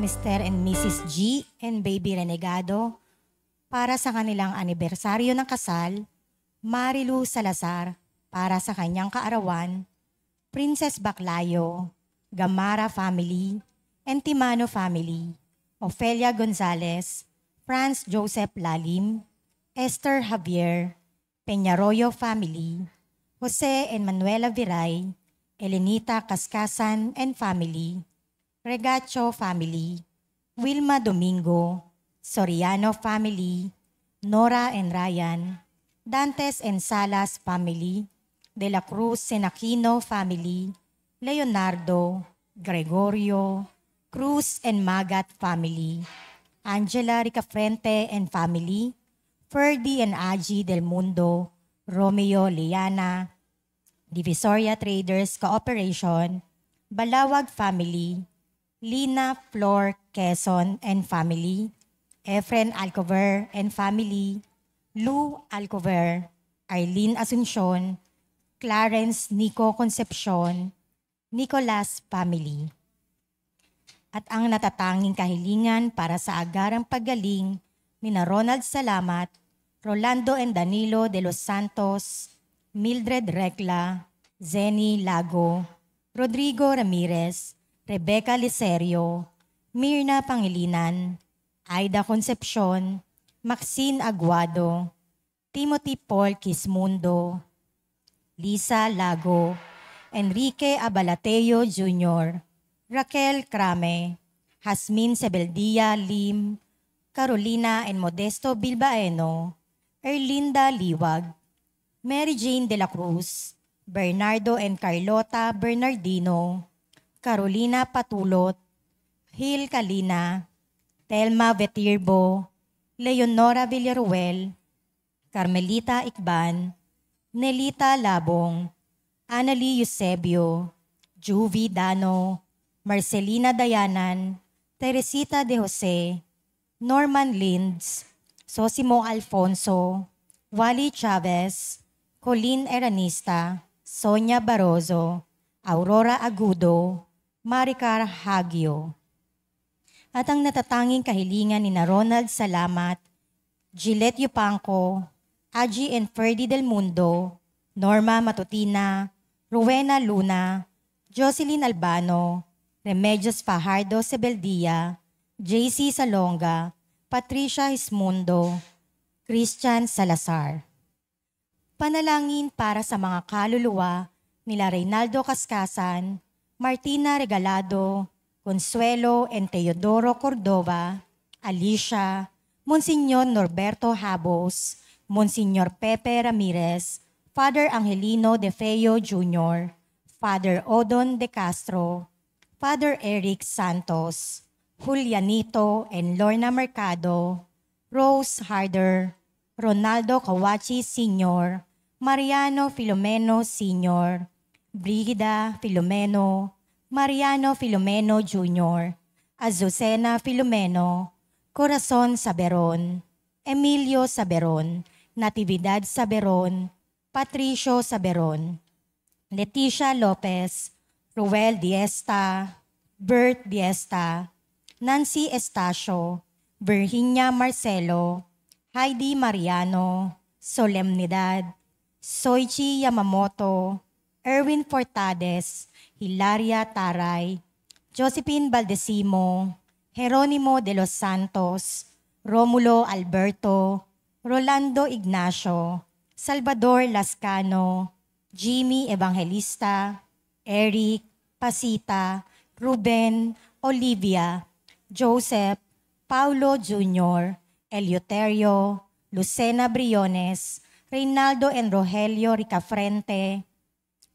Mr. and Mrs. G and Baby Renegado para sa kanilang anibersaryo ng kasal, Marilu Salazar para sa kanyang kaarawan, Princess Baclayo, Gamara family, Entimano family, Ofelia Gonzalez, Franz Joseph Lalim, Esther Javier, Peñarroyo family, Jose and Manuela Viray, Elenita Cascasan and family, Regacho family, Wilma Domingo, Soriano family, Nora and Ryan, Dantes and Salas family, De la Cruz Senaquino family, Leonardo, Gregorio, Cruz and Magat family, Angela Ricafrente and family, Ferdy and Aji Del Mundo, Romeo Liana, Divisoria Traders Cooperation, Balawag family, Lina Flor Quezon and family, Efren Alcover and family, Lou Alcover, Arlene Asuncion, Clarence Nico Concepcion, Nicolas family. At ang natatanging kahilingan para sa agarang paggaling nina Ronald Salamat, Rolando and Danilo de los Santos, Mildred Recla, Zenny Lago, Rodrigo Ramirez, Rebecca Licerio, Mirna Pangilinan, Aida Concepcion, Maxine Aguado, Timothy Paul Quismundo, Lisa Lago, Enrique Abalateo Jr., Raquel Crame, Jasmine Sebeldia Lim, Carolina and Modesto Bilbaeno, Erlinda Liwag, Mary Jane de la Cruz, Bernardo and Carlota Bernardino, Carolina Patulot, Hil Kalina, Telma Vetirbo, Leonora Villaruel, Carmelita Ikban, Nelita Labong, Annalie Eusebio, Juvie Dano, Marcelina Dayanan, Teresita de Jose, Norman Linds, Sosimo Alfonso, Wally Chavez, Colleen Eranista, Sonia Barozo, Aurora Agudo, Maricar Hagio. At ang natatanging kahilingan ni na Ronald Salamat, Gillette Yupanco, Aji and Ferdy Del Mundo, Norma Matutina, Rowena Luna, Jocelyn Albano, Remedios Fajardo Sebeldia, JC Salonga, Patricia Hismundo, Christian Salazar. Panalangin para sa mga kaluluwa nila Reynaldo Cascasan, Martina Regalado, Consuelo and Teodoro Cordova, Alicia, Monsignor Norberto Habos, Monsignor Pepe Ramirez, Father Angelino De Feo Jr., Father Odon De Castro, Father Eric Santos, Julianito and Lorna Mercado, Rose Harder, Ronaldo Kawachi Sr., Mariano Filomeno Sr., Brigida Filomeno, Mariano Filomeno Jr., Azucena Filomeno, Corazon Saberon, Emilio Saberon, Natividad Saberon, Patricio Saberon, Leticia Lopez, Ruel Diesta, Bert Diesta, Nancy Estacio, Virginia Marcelo, Heidi Mariano, Solemnidad, Soichi Yamamoto, Erwin Fortades, Hilaria Taray, Josephine Baldesimo, Jeronimo de los Santos, Romulo Alberto, Rolando Ignacio, Salvador Lascano, Jimmy Evangelista, Eric, Pasita, Ruben, Olivia, Joseph, Paulo Jr., Eleuterio, Lucena Briones, Reynaldo and Rogelio Ricafrente,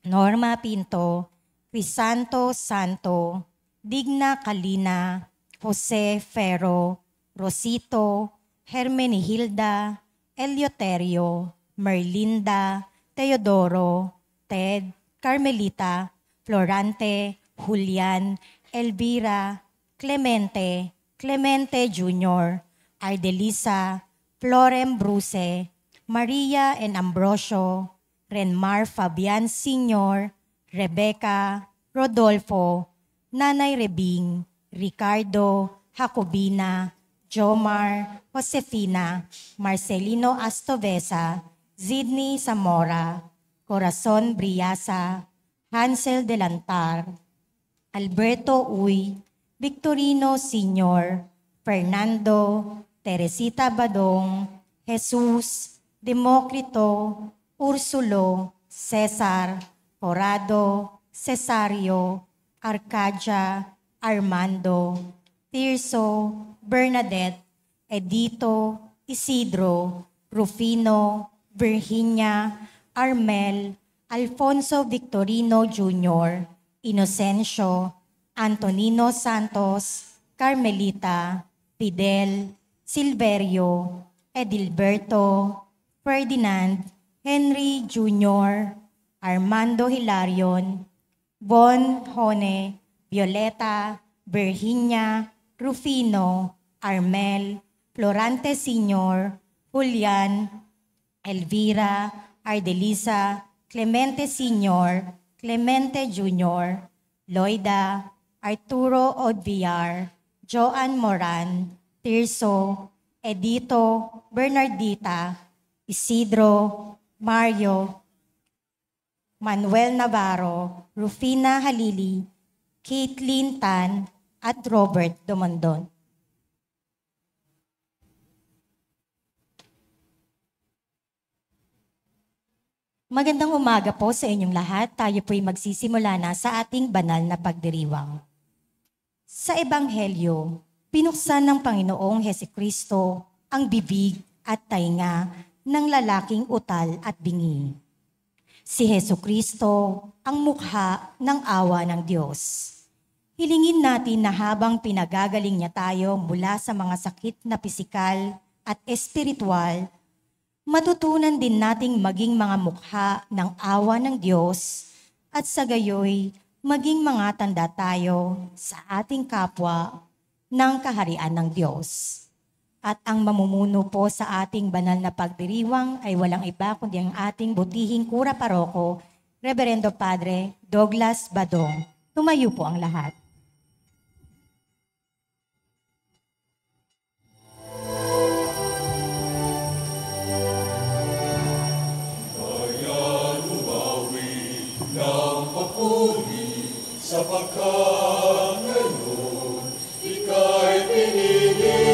Norma Pinto, Crisanto Santo, Digna Kalina, Jose Ferro, Rosito, Hermenihilda, Eleuterio, Merlinda, Teodoro, Ted, Carmelita, Florante, Julian, Elvira, Clemente, Clemente Jr., Ardelisa, Florem Bruce, Maria and Ambrosio, Renmar Fabian Sr., Rebecca, Rodolfo, Nanay Rebing, Ricardo, Jacobina, Jomar, Josefina, Marcelino Astovesa, Zidney Zamora, Corazon Briasa, Hansel Delantar, Alberto Uy, Victorino Sr., Fernando, Teresita Badong, Jesus, Demokrito, Ursulo, Cesar, Corrado, Cesario, Arcadia, Armando, Tirso, Bernadette, Edito, Isidro, Rufino, Virginia, Armel, Alfonso Victorino Jr., Inocencio, Antonino Santos, Carmelita, Fidel, Silverio, Edilberto, Ferdinand, Henry Jr., Armando Hilarion, Bon Hone, Violeta, Virginia, Rufino, Armel, Florante Sr., Julian, Elvira, Ardelisa, Clemente Sr., Clemente Jr., Loida, Arturo Odviar, Joan Moran, Tirso, Edito, Bernardita, Isidro, Mario, Manuel Navarro, Rufina Halili, Caitlin Tan, at Robert Domondon. Magandang umaga po sa inyong lahat. Tayo po'y magsisimula na sa ating banal na pagdiriwang. Sa Ebanghelyo, pinuksan ng Panginoong Hesukristo ang bibig at tainga ng lalaking utal at bingi. Si Hesukristo ang mukha ng awa ng Diyos. Hilingin natin na habang pinagagaling niya tayo mula sa mga sakit na pisikal at espiritual, matutunan din nating maging mga mukha ng awa ng Diyos at sa gayoy maging mga tanda tayo sa ating kapwa ng kaharian ng Diyos. At ang mamumuno po sa ating banal na pagdiriwang ay walang iba kundi ang ating butihing kura paroko, Reverendo Padre Douglas Badong. Tumayo po ang lahat. Sapagkat ngayon, ika'y pinili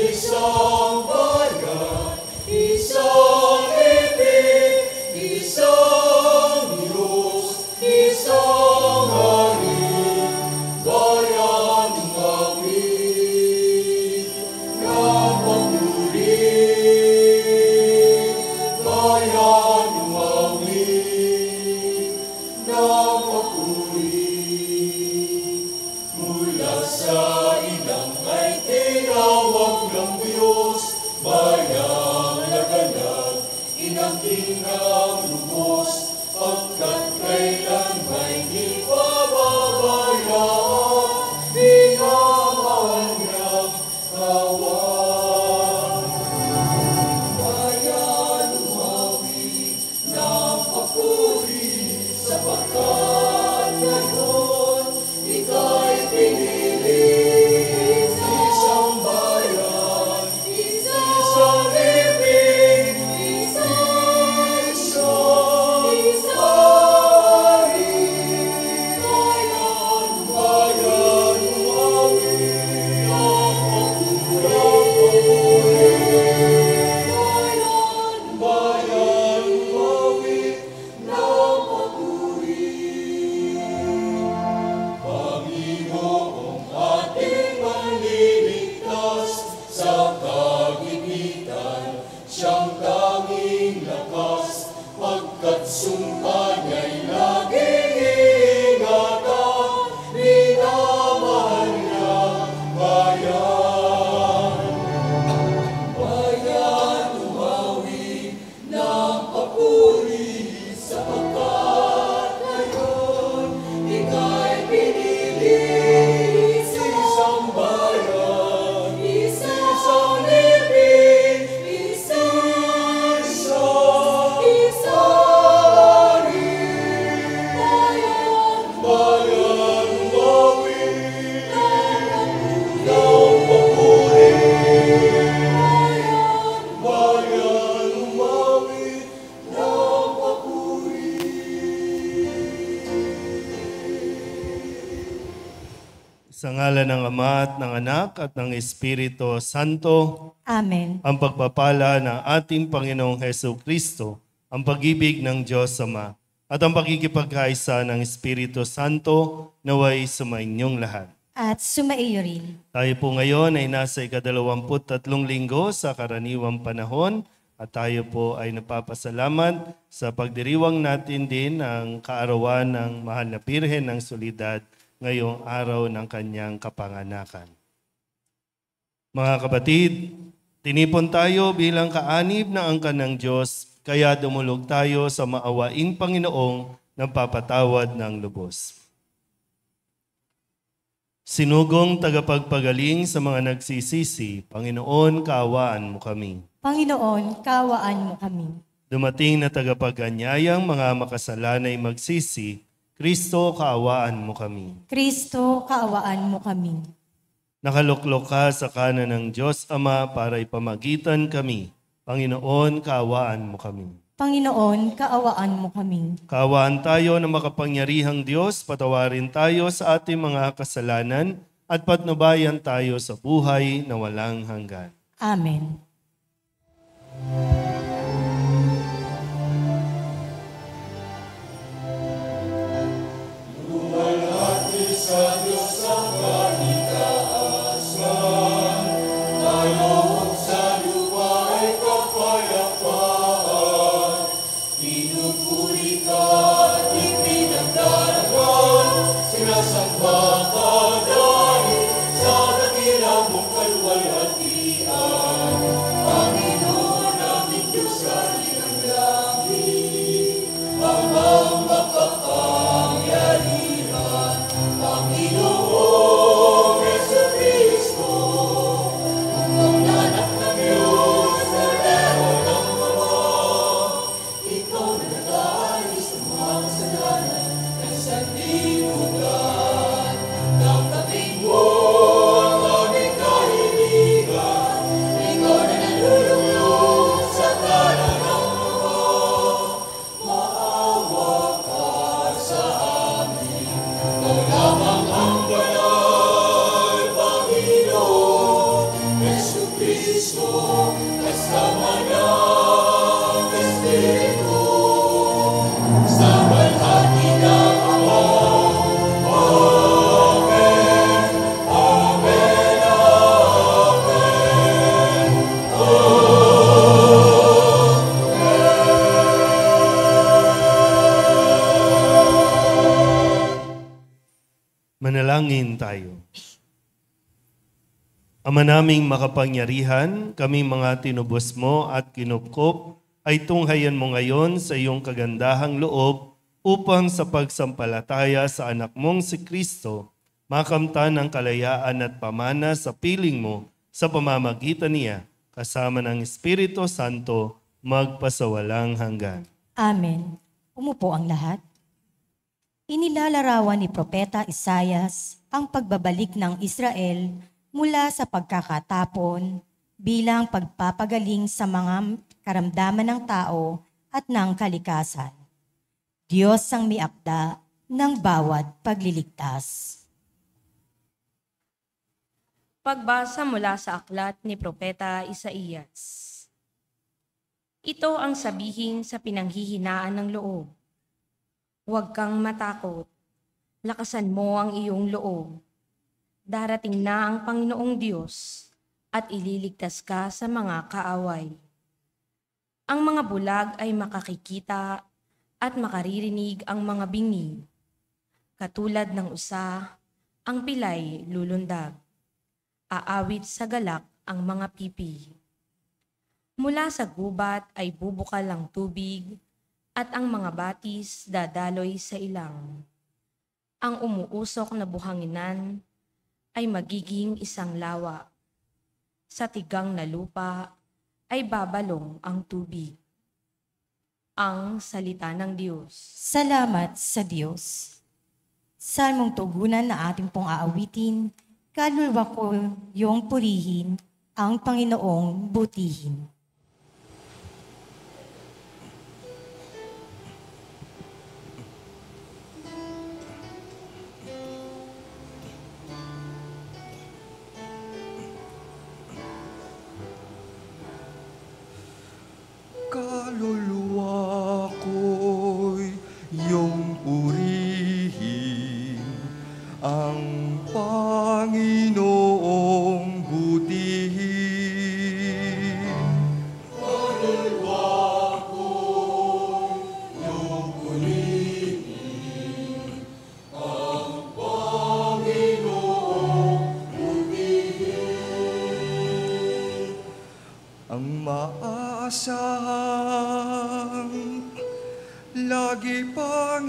isang bayan, isang ibig, isang Diyos, isang hari, bayan ng awit, na papuri, bayan ng awit, na papuri. Sa inang ay tinawag ng Diyos, bayang laganap, inangking ang lubos, pagkat kailan may di pababayaan, minamahal niyang kawan. Bayan umawi ng papuri, sapagkat ngayon, ika'y pinili. Isang bayan, isang ibig, isang hari, bayan, bayan, umawi, bayan, bayan, umawi, Panginoong ating manliligtas sa kagipitan, siyang tanging lakas, pagkat sumpa niya'y laging iingatan, minamahal niya bayan. Bayan umawi ng papuri, sapagkat ngayon, ika'y pinili. Isang bayan, isang ibig, isang hari, bayan, bayan umawi ng Sa ngalan ng Ama at ng Anak at ng Espiritu Santo, Amen. ang pagpapala ng ating Panginoong Heso Kristo, ang pag-ibig ng Diyos Ama, at ang pagkikipagkaisa ng Espiritu Santo naway sumainyong lahat. At sumaiyo rin. Tayo po ngayon ay nasa ika-23 linggo sa karaniwang panahon at tayo po ay napapasalamat sa pagdiriwang natin din ng kaarawan ng Mahal na Birhen ng Solidad ngayong araw ng kanyang kapanganakan. Mga kapatid, tinipon tayo bilang kaanib na angkan ng Diyos, kaya dumulog tayo sa maawaing Panginoong nagpapatawad ng lubos. Sinugong tagapagpagaling sa mga nagsisisi, Panginoon, kaawaan mo kami. Panginoon, kaawaan mo kami. Dumating na tagapaganyayang mga makasalanay magsisi, Kristo, kaawaan mo kami. Kristo, kaawaan mo kami. Nakaluklok ka sa kanan ng Diyos Ama para ipamagitan kami. Panginoon, kaawaan mo kami. Panginoon, kaawaan mo kami. Kaawaan tayo ng makapangyarihang Diyos, patawarin tayo sa ating mga kasalanan at patnubayan tayo sa buhay na walang hanggan. Amen. Manalangin tayo. Ama naming makapangyarihan, kami mga tinubos mo at kinupkop, ay tunghayan mo ngayon sa iyong kagandahang loob upang sa pagsampalataya sa anak mong si Kristo, makamtan ang kalayaan at pamana sa piling mo sa pamamagitan niya, kasama ng Espiritu Santo, magpasawalang hanggan. Amen. Umupo ang lahat. Inilalarawan ni Propeta Isaias ang pagbabalik ng Israel mula sa pagkakatapon bilang pagpapagaling sa mga karamdaman ng tao at ng kalikasan. Diyos ang miakda ng bawat pagliligtas. Pagbasa mula sa aklat ni Propeta Isaias. Ito ang sabihin sa pinanghihinaan ng loob. Huwag kang matakot, lakasan mo ang iyong loob. Darating na ang Panginoong Diyos at ililigtas ka sa mga kaaway. Ang mga bulag ay makakikita at makaririnig ang mga bingi. Katulad ng usa, ang pilay lulundag. Aawit sa galak ang mga pipi. Mula sa gubat ay bubukal ang tubig at ang mga batis dadaloy sa ilang. Ang umuusok na buhanginan ay magiging isang lawa. Sa tigang na lupa ay babalong ang tubig. Ang salita ng Diyos. Salamat sa Diyos. Salmong tugunan na ating pong aawitin, kaluluwa ko yung purihin, ang Panginoong butihin.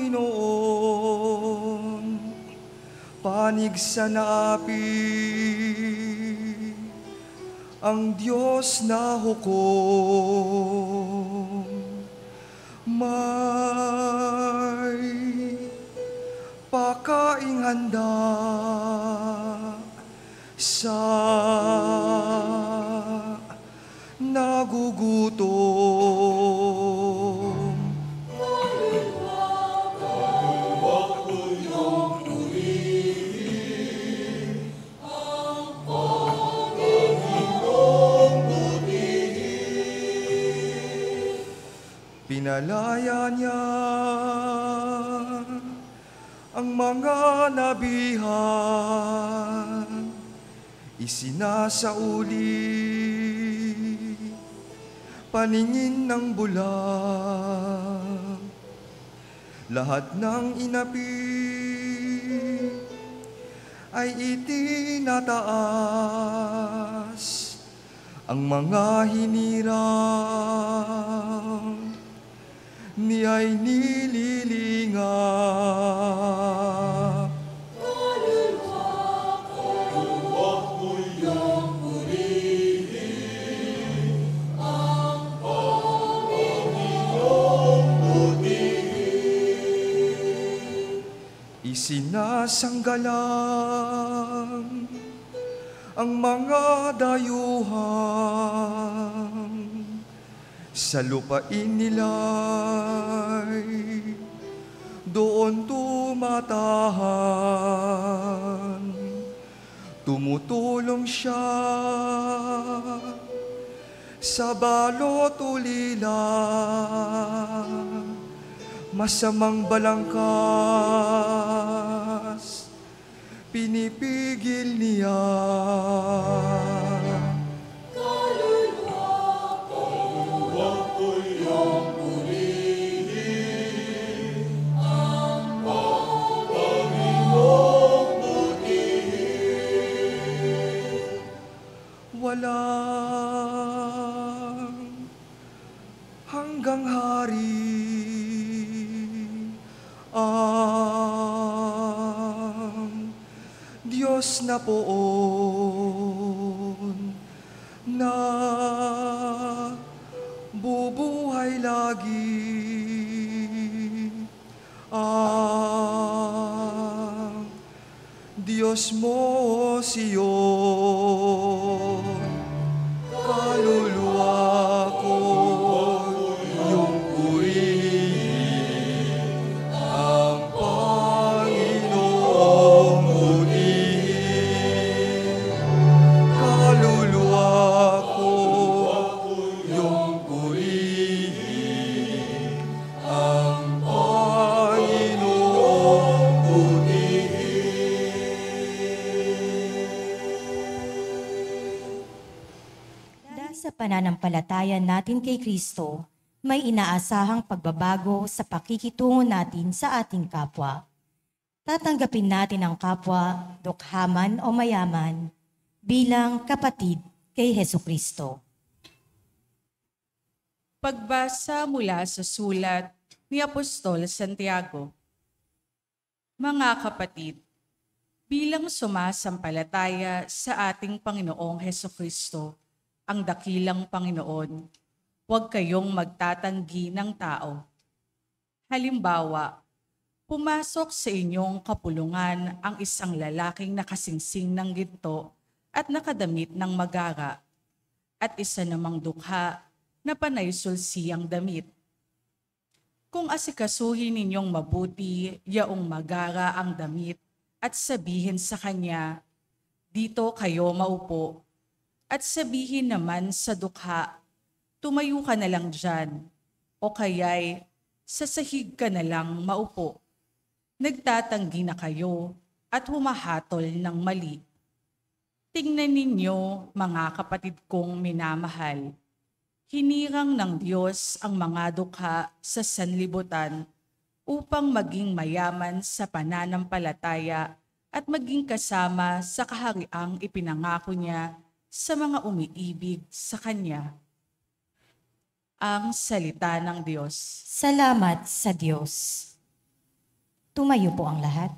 Panginoon, panig sa naapi, ang Diyos na hukom. May pakaing handa sa nagugutom. Pinalaya niya ang mga nabihan, isinasauli paningin ng bulag. Lahat ng inapi ay itinataas, ang mga hinirang niya'y nililingap. Isinasanggalang ang mga dayuhan, sa lupain nila'y doon tumatahan. Tumutulong siya sa balot ulila, masamang balangkas pinipigil niya. Walang hanggang hari ang Diyos na poon, na bubuhay lagi. Ang Diyos mo, Siyon, kaluluwa ko iyong purihin, ang Panginoong purihin. Kaluluwa ko iyong purihin, ang Panginoong purihin. Dahil sa pananampalataya natin kay Kristo, may inaasahang pagbabago sa pakikitungo natin sa ating kapwa. Tatanggapin natin ang kapwa, dukhaman o mayaman, bilang kapatid kay Hesukristo. Pagbasa mula sa sulat ni Apostol Santiago. Mga kapatid, bilang sumasampalataya sa ating Panginoong Hesukristo, ang dakilang Panginoon, huwag kayong magtatanggi ng tao. Halimbawa, pumasok sa inyong kapulungan ang isang lalaking nakasingsing ng ginto at nakadamit ng magara, at isa namang dukha na panay sulsi ang damit. Kung asikasuhin ninyong mabuti yaong magara ang damit at sabihin sa kanya, dito kayo maupo, at sabihin naman sa dukha, tumayo ka na lang dyan, o kaya'y sa sahig ka na lang maupo. Nagtatanggi na kayo at humahatol ng mali. Tingnan ninyo, mga kapatid kong minamahal, hinirang ng Diyos ang mga dukha sa sanlibutan upang maging mayaman sa pananampalataya at maging kasama sa kahariang ipinangako niya sa mga umiibig sa Kanya. Ang salita ng Diyos. Salamat sa Diyos. Tumayo po ang lahat.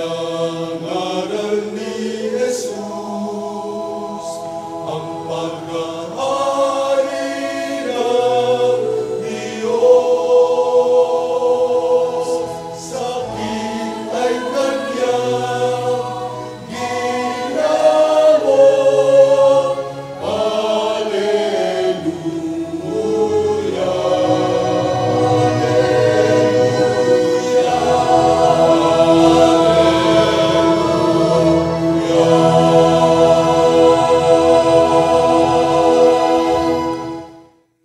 Nangaral ni Jesus, ang paghahari ng Diyos. Sakit ay kanyang ginamot. Alleluia.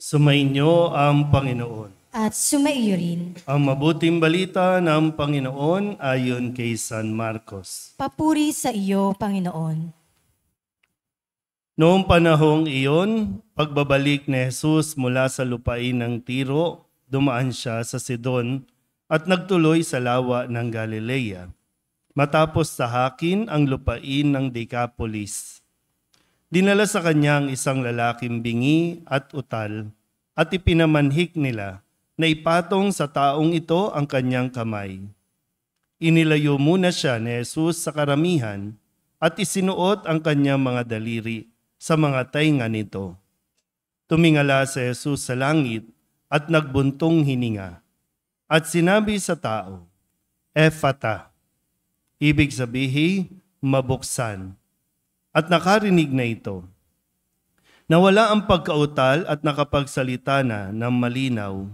Sumainyo ang Panginoon. At sumaiyo rin. Ang mabuting balita ng Panginoon ayon kay San Marcos. Papuri sa iyo, Panginoon. Noong panahong iyon, pagbabalik ni Jesus mula sa lupain ng Tiro, dumaan siya sa Sidon at nagtuloy sa lawa ng Galilea, matapos sahakin ang lupain ng Decapolis. Dinala sa kanya ang isang lalaking bingi at utal at ipinamanhik nila na ipatong sa taong ito ang kanyang kamay. Inilayo muna siya ni Jesus sa karamihan at isinuot ang kanyang mga daliri sa mga tainga nito. Tumingala si Jesus sa langit at nagbuntong hininga at sinabi sa tao, Ephata, ibig sabihin, mabuksan. At nakarinig na ito. Nawala ang pagkautal at nakapagsalita na ng malinaw.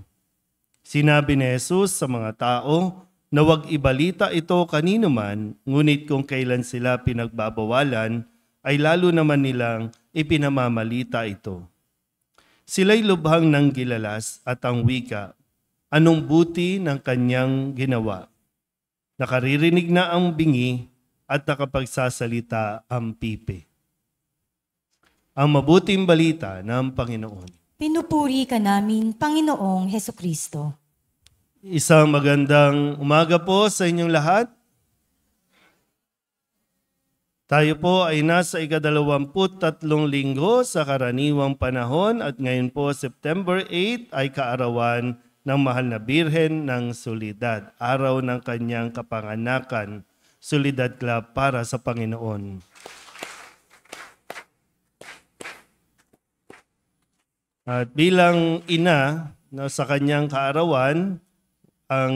Sinabi ni Jesus sa mga tao na huwag ibalita ito kanino man, ngunit kung kailan sila pinagbabawalan, ay lalo naman nilang ipinamamalita ito. Sila'y lubhang ng gilalas at ang wika, anong buti ng kanyang ginawa. Nakaririnig na ang bingi at nakapagsasalita ang pipi. Ang mabuting balita ng Panginoon. Pinupuri ka namin, Panginoong Hesukristo. Isang magandang umaga po sa inyong lahat. Tayo po ay nasa ika-23 linggo sa karaniwang panahon at ngayon po September 8 ay kaarawan ng Mahal na Birhen ng Solidad, araw ng kanyang kapanganakan, Solidad Club para sa Panginoon. At bilang ina sa kanyang kaarawan, ang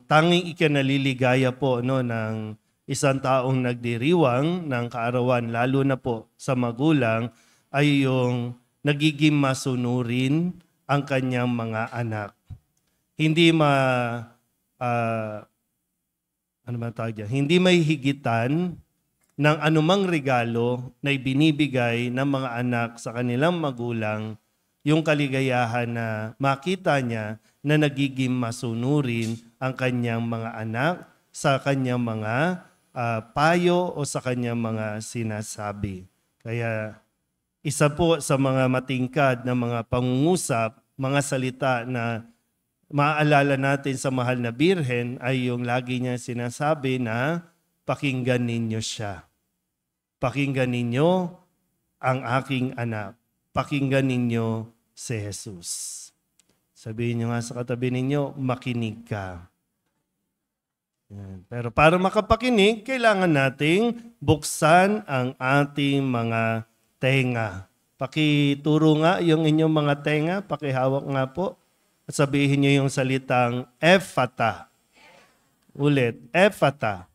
tanging ikinaliligaya po ng isang taong nagdiriwang ng kaarawan, lalo na po sa magulang, ay yung nagiging masunurin ang kanyang mga anak. Hindi hindi may higitan ng anumang regalo na ibinibigay ng mga anak sa kanilang magulang, yung kaligayahan na makita niya na nagiging masunurin ang kanyang mga anak sa kanyang mga payo o sa kanyang mga sinasabi. Kaya isa po sa mga matingkad na mga pangungusap, mga salita na maaalala natin sa Mahal na Birhen ay yung lagi niya sinasabi na pakinggan ninyo siya. Pakinggan ninyo ang aking anak. Pakinggan ninyo si Jesus. Sabihin niyo nga sa katabi ninyo, makinig ka. Yan. Pero para makapakinig, kailangan nating buksan ang ating mga tenga. Pakituro nga yung inyong mga tenga, pakihawak nga po. At sabihin niyo yung salitang Ephata. Ulit, Ephata.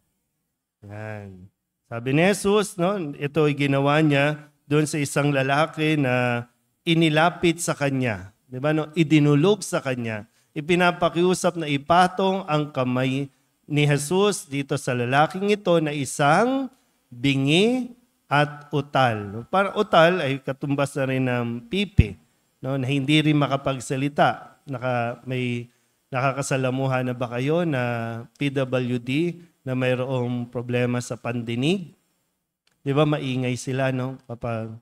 Yan. Sabi ni Jesus, ito ay ginawa niya doon sa isang lalaki na inilapit sa kanya. Diba, idinulog sa kanya. Ipinapakiusap na ipatong ang kamay ni Jesus dito sa lalaking ito na isang bingi at utal. Para utal ay katumbas na rin ng pipi. no, na hindi rin makapagsalita. May nakakasalamuhan na ba kayo na PWD na mayroong problema sa pandinig? Di ba maingay sila, no? Kapag,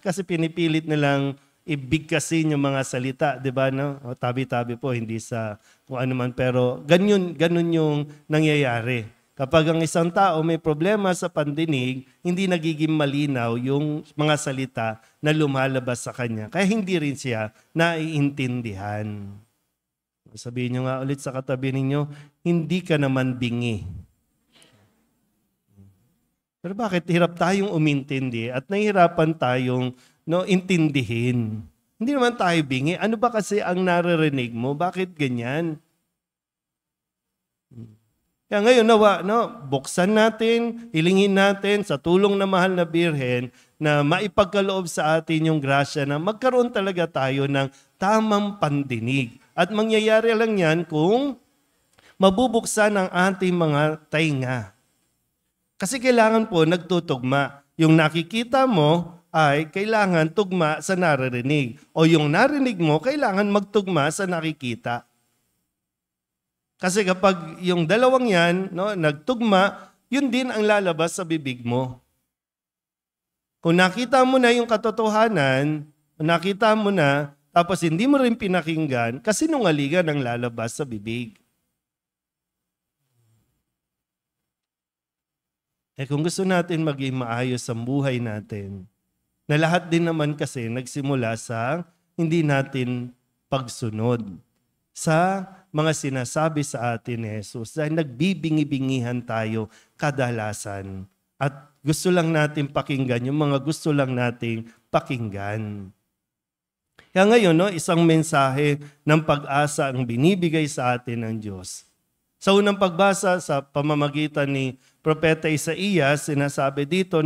kasi pinipilit nilang ibigkasin yung mga salita, di ba, no? O, tabi-tabi po, hindi sa kung ano man, pero ganun yung nangyayari. Kapag ang isang tao may problema sa pandinig, hindi nagiging malinaw yung mga salita na lumalabas sa kanya. Kaya hindi rin siya naiintindihan. Sabihin nyo nga ulit sa katabi ninyo, hindi ka naman bingi. Pero bakit hirap tayong umintindi at nahihirapan tayong intindihin? Hindi naman tayo bingi. Ano ba kasi ang naririnig mo? Bakit ganyan? Kaya ngayon buksan natin, hilingin natin sa tulong ng mahal na Birhen na maipagkaloob sa atin yung grasya na magkaroon talaga tayo ng tamang pandinig. At mangyayari lang yan kung mabubuksan ang ating mga tainga. Kasi kailangan po nagtutugma. Yung nakikita mo ay kailangan tugma sa naririnig. O yung narinig mo, kailangan magtugma sa nakikita. Kasi kapag yung dalawang yan, nagtugma, yun din ang lalabas sa bibig mo. Kung nakita mo na yung katotohanan, nakita mo na, tapos hindi mo rin pinakinggan, kasinungalingan ang lalabas sa bibig. Kung gusto natin maging maayos ang buhay natin, na lahat din naman kasi nagsimula sa hindi natin pagsunod sa mga sinasabi sa atin ni Jesus dahil nagbibingi-bingihan tayo kadalasan at gusto lang natin pakinggan yung mga gusto lang nating pakinggan. Kaya ngayon, isang mensahe ng pag-asa ang binibigay sa atin ng Diyos. Sa unang pagbasa sa pamamagitan ni Propeta Isaías, sinasabi dito,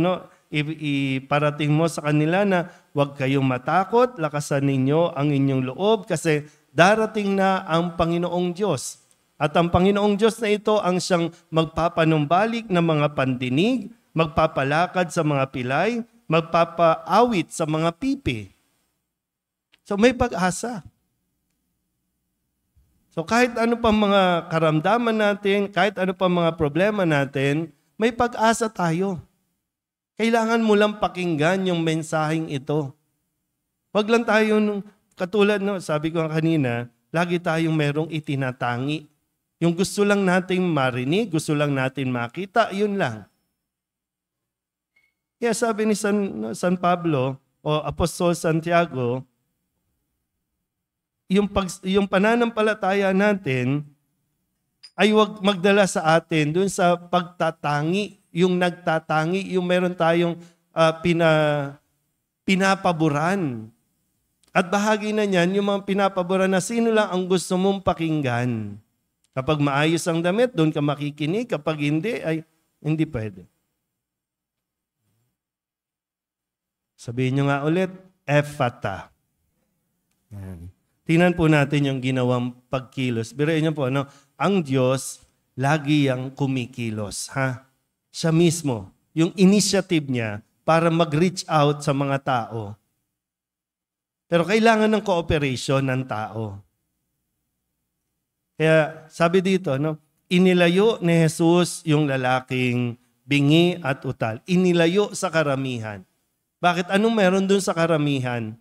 iparating mo sa kanila na huwag kayong matakot, lakasan ninyo ang inyong loob kasi darating na ang Panginoong Diyos. At ang Panginoong Diyos na ito ang siyang magpapanumbalik ng mga pandinig, magpapalakad sa mga pilay, magpapaawit sa mga pipi. So may pag-asa. So kahit ano pa mga karamdaman natin, kahit ano pa mga problema natin, may pag-asa tayo. Kailangan mo lang pakinggan yung mensaheng ito. Huwag lang tayo, katulad, sabi ko kanina, lagi tayong merong itinatangi. Yung gusto lang nating marinig, gusto lang natin makita, yun lang. Kaya sabi ni San Pablo o Apostol Santiago, yung pananampalataya natin ay huwag magdala sa atin dun sa pagtatangi, yung nagtatangi, yung meron tayong pinapaboran. At bahagi na niyan, yung mga pinapaboran na sino lang ang gusto mong pakinggan. Kapag maayos ang damit, doon ka makikinig. Kapag hindi, ay hindi pwede. Sabihin nyo nga ulit, Ephata. Yan. Tingnan po natin yung ginawang pagkilos. Birayin niyo po, ang Diyos, lagi yang kumikilos. Siya mismo, yung initiative niya para mag-reach out sa mga tao. Pero kailangan ng cooperation ng tao. Kaya sabi dito, inilayo ni Jesus yung lalaking bingi at utal. Inilayo sa karamihan. Bakit? Anong meron dun sa karamihan?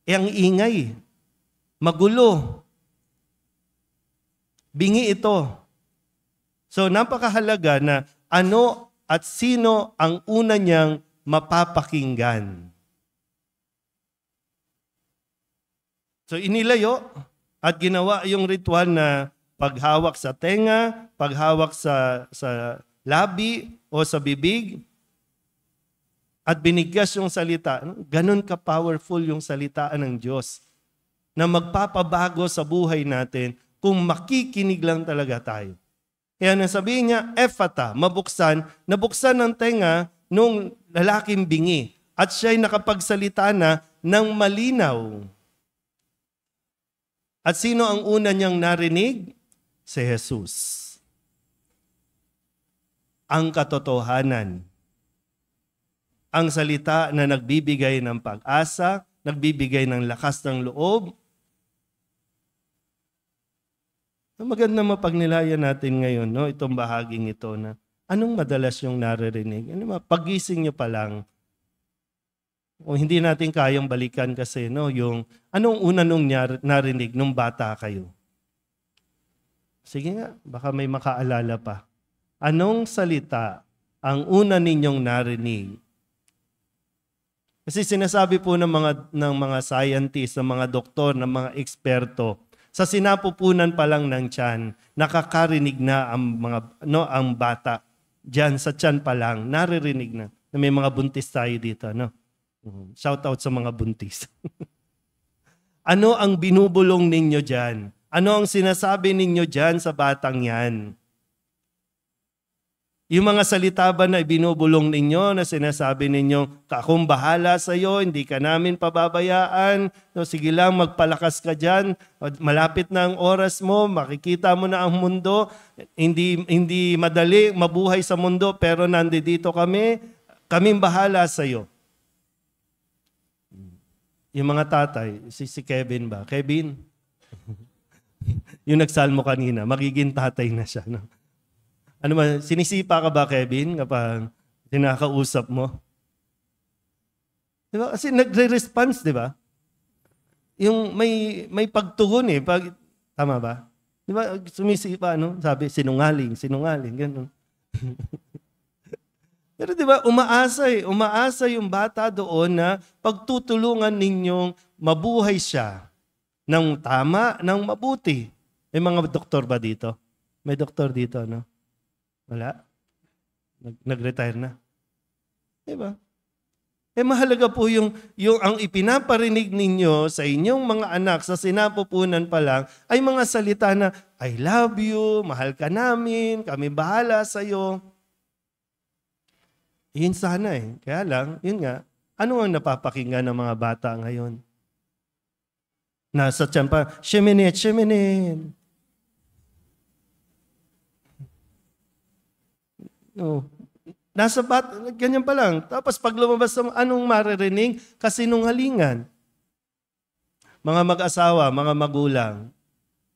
Ang ingay. Magulo. Bingi ito. So napakahalaga na ano at sino ang una niyang mapapakinggan. So inilayo at ginawa yung ritual na paghawak sa tenga, paghawak sa labi o sa bibig, at binigkas yung salita. Ganon ka-powerful yung salitaan ng Diyos na magpapabago sa buhay natin kung makikinig lang talaga tayo. Kaya nasabihin niya, Ephata, mabuksan, nabuksan ng tenga nung lalaking bingi at siya'y nakapagsalita na ng malinaw. At sino ang una niyang narinig? Si Jesus. Ang katotohanan. Ang salita na nagbibigay ng pag-asa, nagbibigay ng lakas ng loob. Maganda mapagnilayan natin ngayon, no? Itong bahaging ito na anong madalas yung naririnig? Pagising nyo pa lang, o hindi natin kayang balikan kasi, no? Yung anong una nung narinig nung bata kayo? Sige nga, baka may makaalala pa. Anong salita ang una ninyong narinig? Kasi sinasabi po ng mga scientists, ng mga doktor, ng mga eksperto, sa sinapupunan pa lang ng tiyan, nakakarinig na ang bata. Diyan sa tiyan pa lang, naririnig na. May mga buntis tayo dito, no? Shout out sa mga buntis. Ano ang binubulong ninyo diyan? Ano ang sinasabi ninyo diyan sa batang yan? Yung mga salita ba na ibinubulong ninyo na sinasabi ninyo, akong bahala sa iyo, hindi ka namin pababayaan, no, sige lang, magpalakas ka dyan, malapit na ang oras mo, makikita mo na ang mundo, hindi madali mabuhay sa mundo, pero nandito kaming bahala sa iyo. Yung mga tatay, si Kevin ba? Kevin? Yung nagsalmo kanina, magiging tatay na siya, no? Ano ba, sinisipa ka ba, Kevin, kapag tinakausap mo? Di ba? Kasi nagre-response, di ba? Yung may pagtugon eh. Tama ba? Di ba? Sumisipa, no? Sabi, sinungaling, gano'n. Pero di ba, umaasa yung bata doon na pagtutulungan ninyong mabuhay siya ng tama, ng mabuti. May mga doktor ba dito? May doktor dito, no? Wala? Nag-retire na. Diba? Mahalaga po yung ang ipinaparinig ninyo sa inyong mga anak sa sinapupunan pa lang ay mga salita na, I love you, mahal ka namin, kami bahala sa'yo. Yun sana eh. Kaya lang, yun nga, ano ang napapakinggan ng mga bata ngayon? Nasa tiyan pa, sheminit. No. Nasa ganyan pa lang. Tapos pag lumabas, anong maririnig? Kasinungalingan. Mga mag-asawa, mga magulang,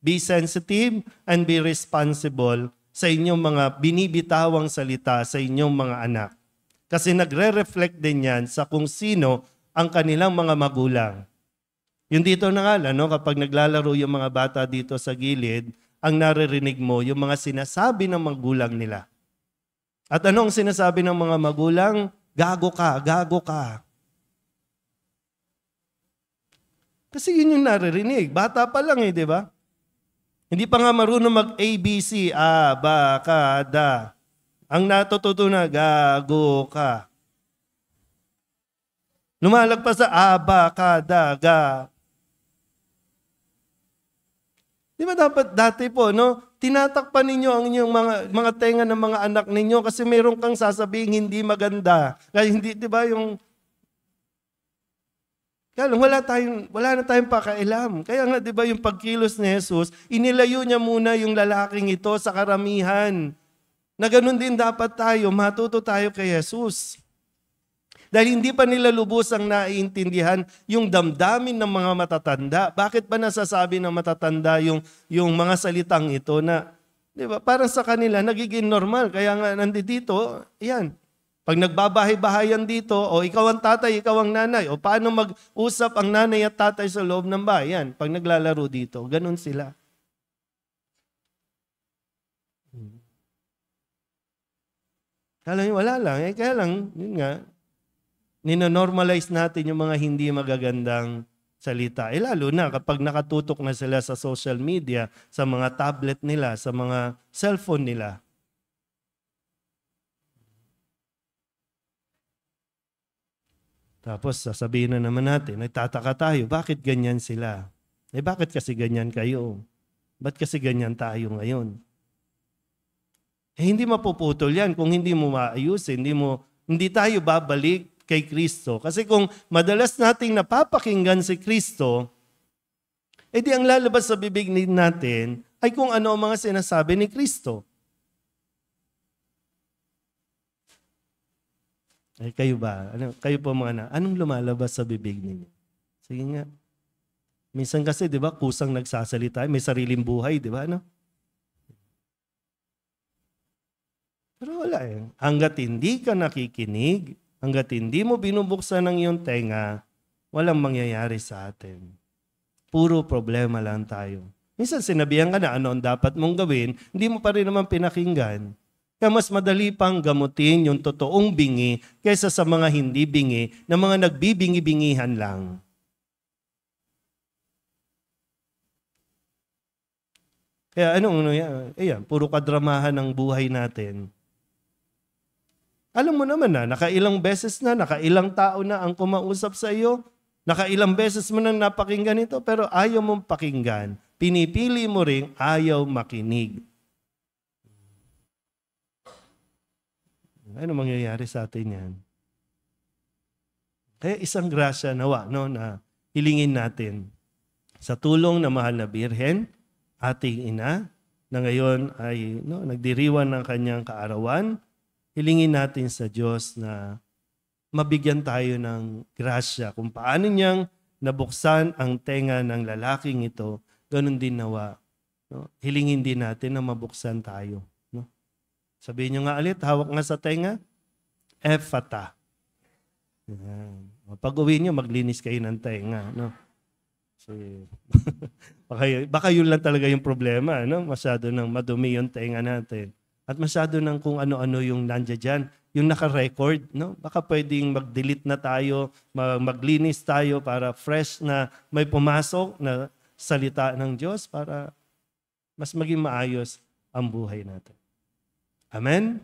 be sensitive and be responsible sa inyong mga binibitawang salita sa inyong mga anak. Kasi nagre-reflect din yan sa kung sino ang kanilang mga magulang. Yung dito na nga, no, kapag naglalaro yung mga bata dito sa gilid, ang naririnig mo, yung mga sinasabi ng magulang nila. At anong sinasabi ng mga magulang? Gago ka. Kasi yun yung naririnig. Bata pa lang eh, di ba? Hindi pa nga marunong mag-ABC, A, ba, ka, da. Ang natututo na, gago ka. Lumalagpas sa A, ba, ka, da, ga. Di ba dapat dati po, no? Tinatakpan ninyo ang inyong mga tenga ng mga anak ninyo kasi meron kang sasabihin hindi maganda. Kaya hindi, di ba, yung... Kaya lang, wala na tayong pakailam. Kaya nga, di ba, yung pagkilos ni Jesus, inilayo niya muna yung lalaking ito sa karamihan. Na ganun din dapat tayo, matuto tayo kay Jesus. Dahil hindi pa nila lubos ang naiintindihan yung damdamin ng mga matatanda. Bakit ba nasasabi ng matatanda yung mga salitang ito na, di ba, parang sa kanila nagiging normal. Kaya nga nandito, yan. Pag nagbabahay-bahayan dito, o ikaw ang tatay, ikaw ang nanay, o paano mag-usap ang nanay at tatay sa loob ng bayan pag naglalaro dito, ganun sila. Wala lang. Kaya lang, yun nga, ninonormalize natin yung mga hindi magagandang salita. Lalo na kapag nakatutok na sila sa social media, sa mga tablet nila, sa mga cellphone nila. Tapos sasabihin na naman natin, nagtataka tayo, bakit ganyan sila? Bakit kasi ganyan kayo? Ba't kasi ganyan tayo ngayon? Hindi mapuputol yan kung hindi mo maayusin, hindi tayo babalik kay Kristo. Kasi kung madalas nating napapakinggan si Kristo, edi ang lalabas sa bibig natin ay kung ano ang mga sinasabi ni Kristo. Kayo ba? Kayo po mga anong lumalabas sa bibig ninyo? Sige nga. Minsan kasi, di ba, kusang nagsasalita, may sariling buhay, di ba, no? Pero wala eh. Hanggat hindi ka nakikinig, hanggat hindi mo binubuksan ang iyong tenga, walang mangyayari sa atin. Puro problema lang tayo. Minsan sinabihan ka na ano ang dapat mong gawin, hindi mo pa rin naman pinakinggan. Kaya mas madali pang gamutin yung totoong bingi kaysa sa mga hindi bingi na mga nagbibingi-bingihan lang. Kaya ayan, puro kadramahan ng buhay natin. Alam mo naman na, nakailang beses na, nakailang tao na ang kumausap sa iyo, nakailang beses mo nang napakinggan ito, pero ayaw mong pakinggan. Pinipili mo ring ayaw makinig. Ano mangyayari sa atin yan? Kaya isang grasya nawa, no, na hilingin natin sa tulong na mahal na Birhen, ating ina, na ngayon ay nagdiriwan ng kanyang kaarawan, hilingin natin sa Diyos na mabigyan tayo ng grasya kung paano niyang nabuksan ang tenga ng lalaking ito, ganun din nawa. No? Hilingin din natin na mabuksan tayo. No? Sabihin niyo nga ulit, hawak nga sa tenga, Ephata. Yan. Pag uwi niyo, maglinis kayo ng tenga. No? Kasi, baka yun lang talaga yung problema. No? Masyado nang madumi yung tenga natin. At masyado nang kung ano-ano yung nandiyan dyan. Yung naka-record, no? Baka pwedeng mag-delete na tayo, maglinis tayo para fresh na may pumasok na salita ng Diyos para mas maging maayos ang buhay natin. Amen?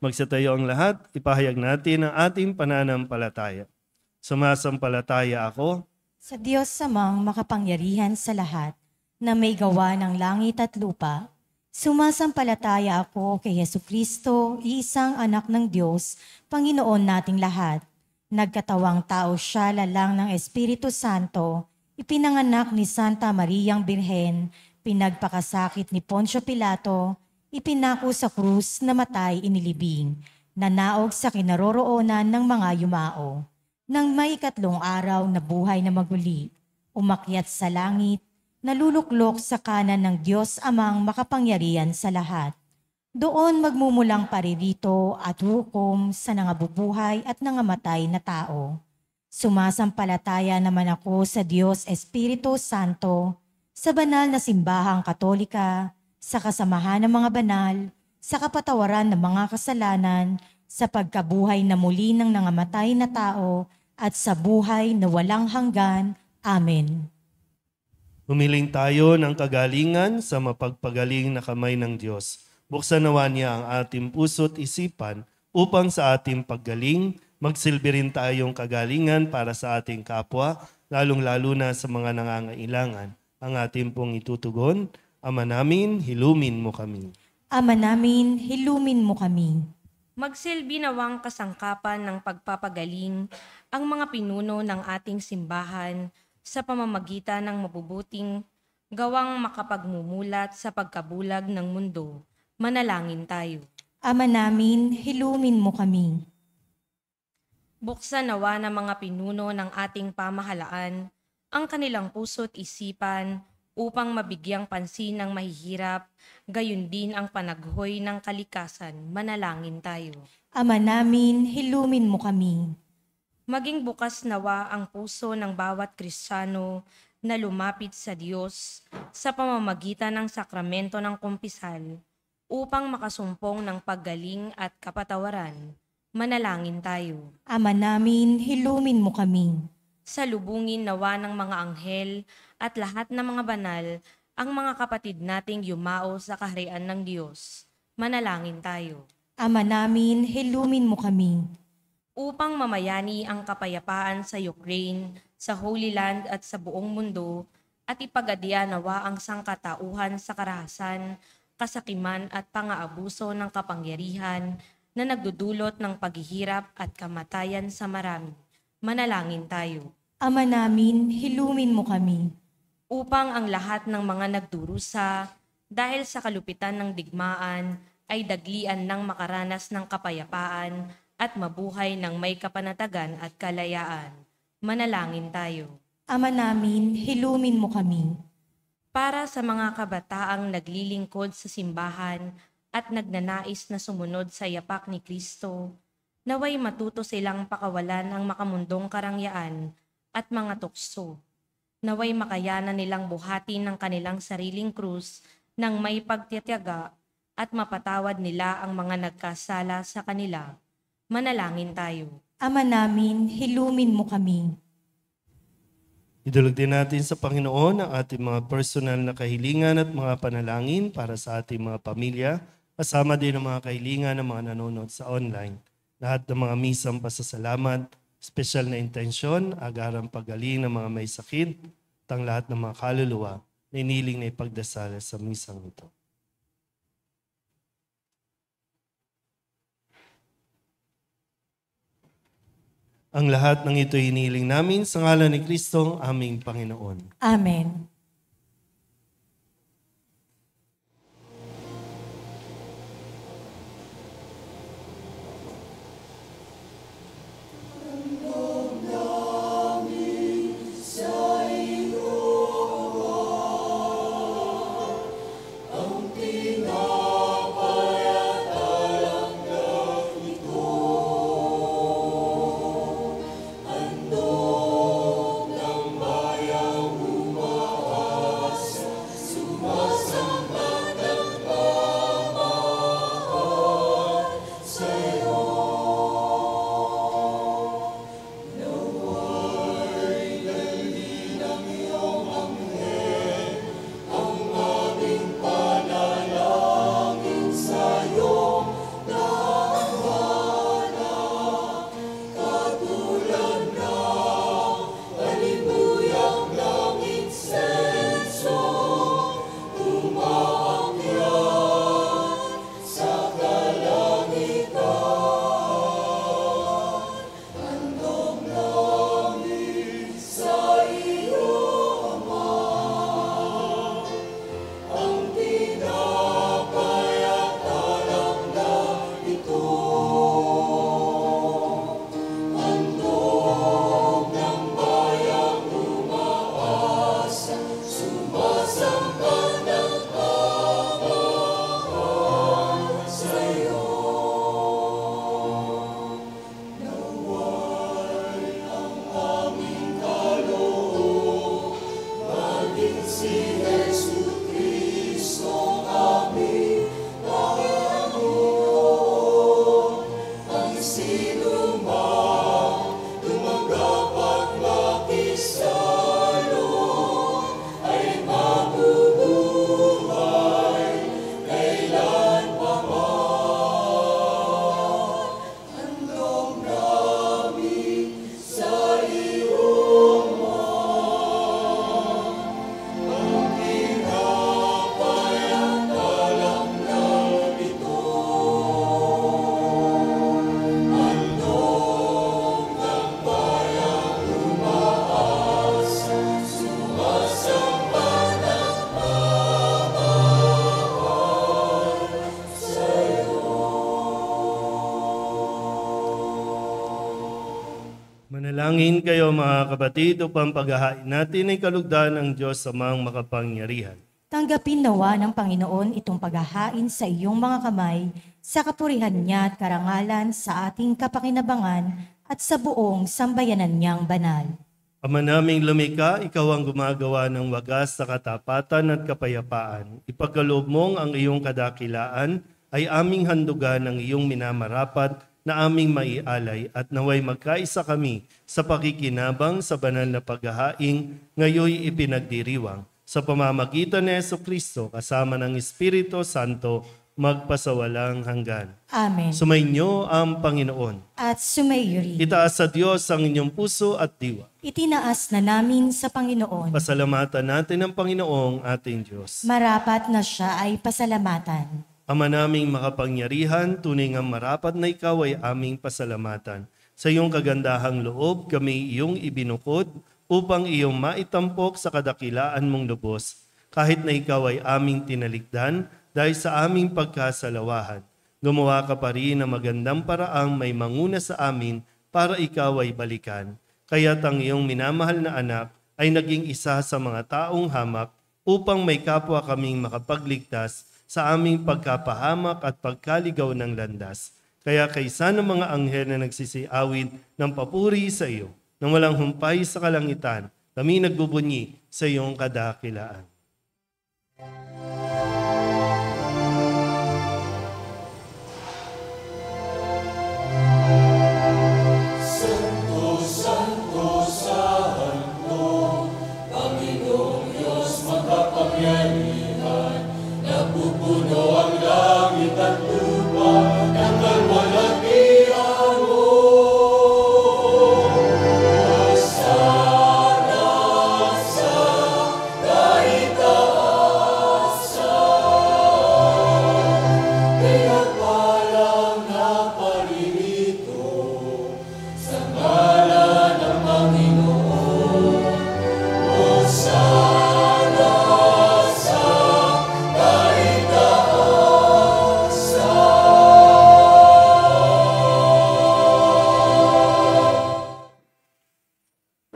Magsitayo ang lahat, ipahayag natin ang ating pananampalataya. Sumasampalataya ako Sa Diyos samang makapangyarihan sa lahat, na may gawa ng langit at lupa, sumasampalataya ako kay Jesucristo, iisang anak ng Diyos, Panginoon nating lahat. Nagkatawang tao siya lalang ng Espiritu Santo, ipinanganak ni Santa Mariang Birhen, pinagpakasakit ni Poncio Pilato, ipinako sa krus, namatay, inilibing, nanaog sa kinaroroonan ng mga yumao. Nang may 3 araw na buhay na maguli, umakyat sa langit, naluluklok sa kanan ng Diyos Amang makapangyarihan sa lahat. Doon magmumulang paririto at hukom sa nangabubuhay at nangamatay na tao. Sumasampalataya naman ako sa Diyos Espiritu Santo, sa banal na simbahang katolika, sa kasamahan ng mga banal, sa kapatawaran ng mga kasalanan, sa pagkabuhay na muli ng nangamatay na tao, at sa buhay na walang hanggan. Amen. Humiling tayo ng kagalingan sa mapagpagaling na kamay ng Diyos. Buksan nawa niya ang ating puso't isipan upang sa ating paggaling, magsilbi rin tayong kagalingan para sa ating kapwa, lalong-lalo na sa mga nangangailangan. Ang ating pong itutugon, Ama namin, hilumin mo kami. Ama namin, hilumin mo kami. Magsilbi nawang kasangkapan ng pagpapagaling ang mga pinuno ng ating simbahan sa pamamagitan ng mabubuting gawang makapagmumulat sa pagkabulag ng mundo. Manalangin tayo. Ama namin, hilumin mo kami. Buksan nawa ng mga pinuno ng ating pamahalaan ang kanilang puso't isipan upang mabigyang pansin ng mahihirap, gayon din ang panaghoy ng kalikasan. Manalangin tayo. Ama namin, hilumin mo kami. Maging bukas nawa ang puso ng bawat Kristiyano na lumapit sa Diyos sa pamamagitan ng sakramento ng kumpisal upang makasumpong ng paggaling at kapatawaran. Manalangin tayo. Ama namin, hilumin mo kami. Salubungin nawa ng mga anghel at lahat ng mga banal ang mga kapatid nating yumao sa kaharian ng Diyos. Manalangin tayo. Ama namin, hilumin mo kami. Upang mamayani ang kapayapaan sa Ukraine, sa Holy Land at sa buong mundo, at ipagadya nawa ang sangkatauhan sa karahasan, kasakiman at pang-aabuso ng kapangyarihan na nagdudulot ng paghihirap at kamatayan sa marami. Manalangin tayo. Ama namin, hilumin mo kami. Upang ang lahat ng mga nagdurusa dahil sa kalupitan ng digmaan ay daglian ng makaranas ng kapayapaan at mabuhay ng may kapanatagan at kalayaan. Manalangin tayo. Ama namin, hilumin mo kami. Para sa mga kabataang naglilingkod sa simbahan at nagnanais na sumunod sa yapak ni Kristo, naway matuto silang pakawalan ang makamundong karangyaan at mga tukso. Naway makayanan nilang buhatin ng kanilang sariling krus ng may pagtitiyaga at mapatawad nila ang mga nagkasala sa kanila. Manalangin tayo. Ama namin, hilumin mo kami. Idulog din natin sa Panginoon ang ating mga personal na kahilingan at mga panalangin para sa ating mga pamilya, kasama din ang mga kahilingan ng mga nanonood sa online. Lahat ng mga misang pasasalamat, espesyal na intensyon, agarang pagaling ng mga may sakit, at ang lahat ng mga kaluluwa na iniling na ipagdasal sa misang ito. Ang lahat ng ito hiniling namin sa ngalan ni Kristo, aming Panginoon. Amen. Manalangin kayo mga kapatid upang paghahain natin ay kalugdan ng Diyos Amang makapangyarihan. Tanggapin nawa ng Panginoon itong paghahain sa iyong mga kamay sa kapurihan niya at karangalan sa ating kapakinabangan at sa buong sambayanan niyang banal. Ama naming lumikha, ikaw ang gumagawa ng wagas sa katapatan at kapayapaan. Ipagkaloob mong ang iyong kadakilaan ay aming handugan ng iyong minamarapat na aming maialay at naway magkaisa kami sa pakikinabang sa banal na paghahaing ngayoy ipinagdiriwang. Sa pamamagitan ni Jesucristo kasama ng Espiritu Santo, magpasawalang hanggan. Amen. Sumainyo ang Panginoon. At sumayo rin. Itaas sa Diyos ang inyong puso at diwa. Itinaas na namin sa Panginoon. Pasalamatan natin ang Panginoong ating Diyos. Marapat na siya ay pasalamatan. Ama naming makapangyarihan, tunay nga marapat na ikaw ay aming pasalamatan. Sa iyong kagandahang loob, kami iyong ibinukod upang iyong maitampok sa kadakilaan mong lubos, kahit na ikaw ay aming tinalikdan dahil sa aming pagkasalawahan. Gumawa ka pa rin na magandang paraang may manguna sa amin para ikaw ay balikan. kaya't ang iyong minamahal na anak ay naging isa sa mga taong hamak upang may kapwa kaming makapagligtas sa aming pagkapahamak at pagkaligaw ng landas. Kaya kaysa ng mga anghel na nagsisiawit ng papuri sa iyo, nang walang humpay sa kalangitan, kami nagbubunyi sa iyong kadakilaan. Napupuno ang langit at lupa ng kalwalhatian mo. Hosana sa kaitaasan, pinagpalang na paririto sa ngalan ng Panginoon. Hosana sa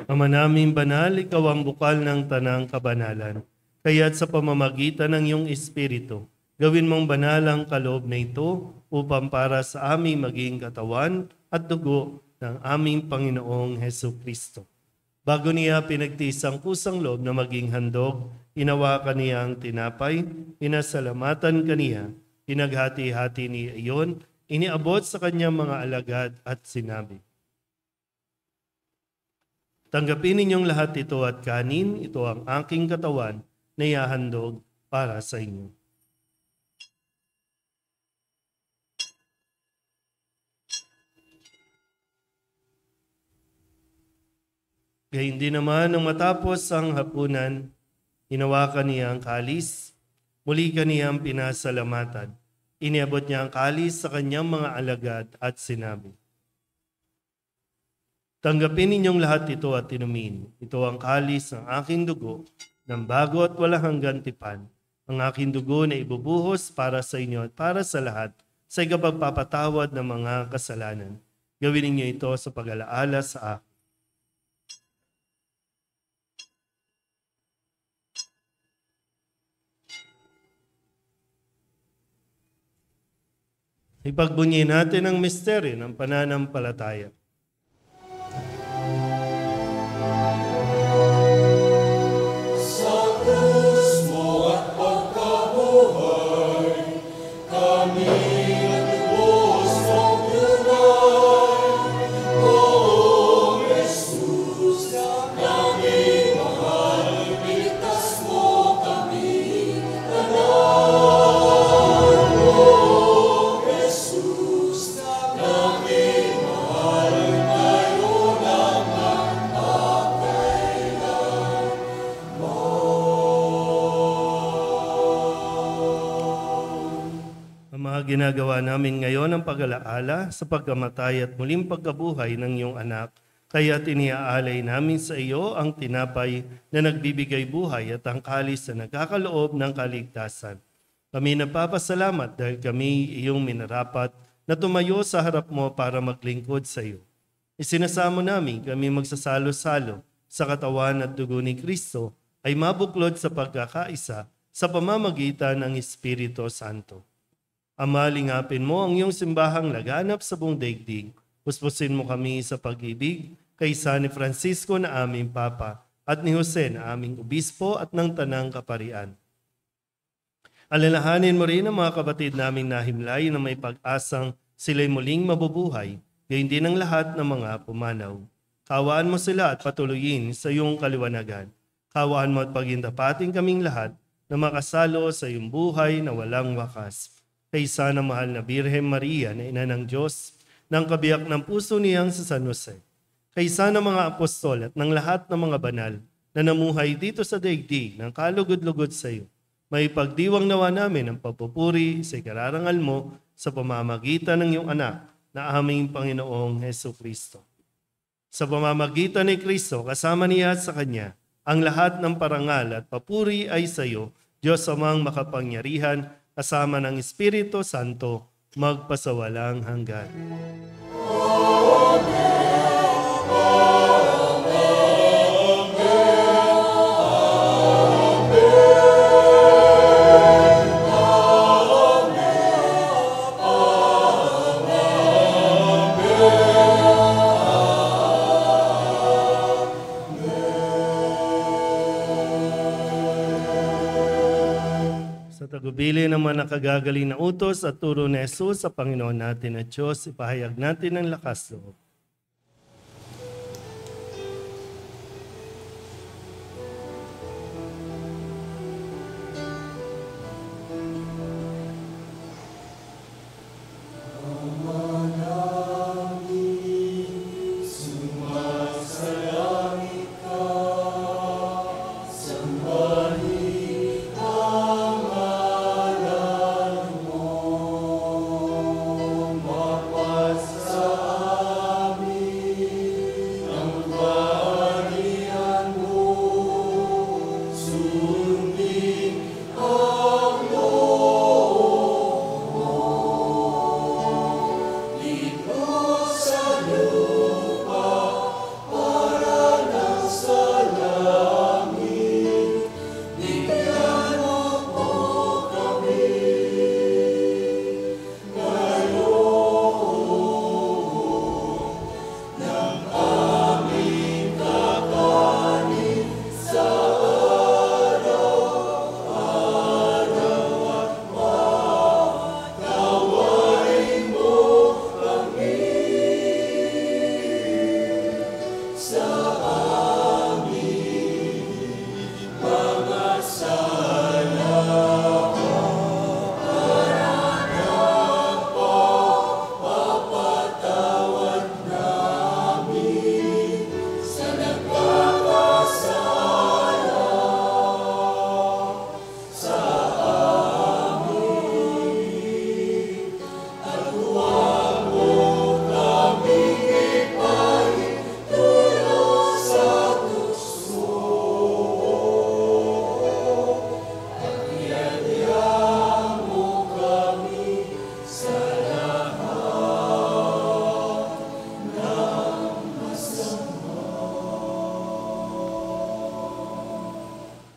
Ama naming banal, ikaw ang bukal ng tanang kabanalan. Kaya't sa pamamagitan ng iyong Espiritu, gawin mong banal ang kaloob na ito upang para sa aming maging katawan at dugo ng aming Panginoong Hesukristo. Bago niya pinagtiis ang kusang loob na maging handog, inawakan niya ang tinapay, inasalamatan kaniya, pinaghati-hati niya iyon, iniabot sa kanyang mga alagad at sinabi, "Tanggapin ninyong lahat ito at kanin, ito ang aking katawan na ihahandog para sa inyo." Gayun din naman nang matapos ang hapunan, hinawakan niya ang kalis, muli kaniyang pinasalamatan. Iniabot niya ang kalis sa kanyang mga alagad at sinabi, "Tanggapin ninyong lahat ito at inumin. Ito ang kalis ng aking dugo, ng bago at walang hanggang tipan. Ang aking dugo na ibubuhos para sa inyo at para sa lahat sa ikapagpapatawad ng mga kasalanan. Gawin ninyo ito sa pag-alaala sa akin." Ipagbunyi natin ang misteryo ng pananampalataya. Sa krus mo at pagkabuhay, kami nagtubos mong tunay. Poong Jesus, naming mahal, niligtas mo kami tanan. Poong Jesus, naming mahal, ngayon naman magkailan. Ang mga ginagawa namin ngayon ang pag-alaala sa pagkamatay at muling pagkabuhay ng iyong anak, kaya iniaalay namin sa iyo ang tinapay na nagbibigay buhay at ang kalis na nagkakaloob ng kaligtasan. Kami nagpapasalamat dahil kami iyong minarapat na tumayo sa harap mo para maglingkod sa iyo. Isinasamo namin kami magsasalo-salo sa katawan at dugo ni Kristo ay mabuklod sa pagkakaisa sa pamamagitan ng Espiritu Santo. Ama, lingapin mo ang iyong simbahang laganap sa buong daigdig. Puspusin mo kami sa pag-ibig kaysa ni Francisco na aming Papa at ni Jose na aming Obispo at ng Tanang Kaparian. Alalahanin mo rin ang mga kapatid naming nahimlay na may pag-asang sila'y muling mabubuhay, gayon din ang lahat ng mga pumanaw. Kawaan mo sila at patuloyin sa iyong kaliwanagan. Kawaan mo at pagintapating kaming lahat na makasalo sa iyong buhay na walang wakas. Kaysa ng mahal na Birhen Maria na ina ng Diyos, ng kabiyak ng puso niyang sa San Jose. Kaysa ng mga apostol at ng lahat ng mga banal na namuhay dito sa daigdig ng kalugod-lugod sa iyo. May pagdiwang nawa namin ang pagpupuri sa ikararangal mo sa pamamagitan ng iyong anak na aming Panginoong Hesukristo. Sa pamamagitan ni Kristo, kasama niya at sa Kanya, ang lahat ng parangal at papuri ay sa iyo, Diyos amang makapangyarihan, kasama ng Espiritu Santo, magpasawalang hanggan. Amen. Hinubili naman ang kagagaling na utos at turo ni Jesus sa Panginoon natin at Diyos. Ipahayag natin ang lakas loob.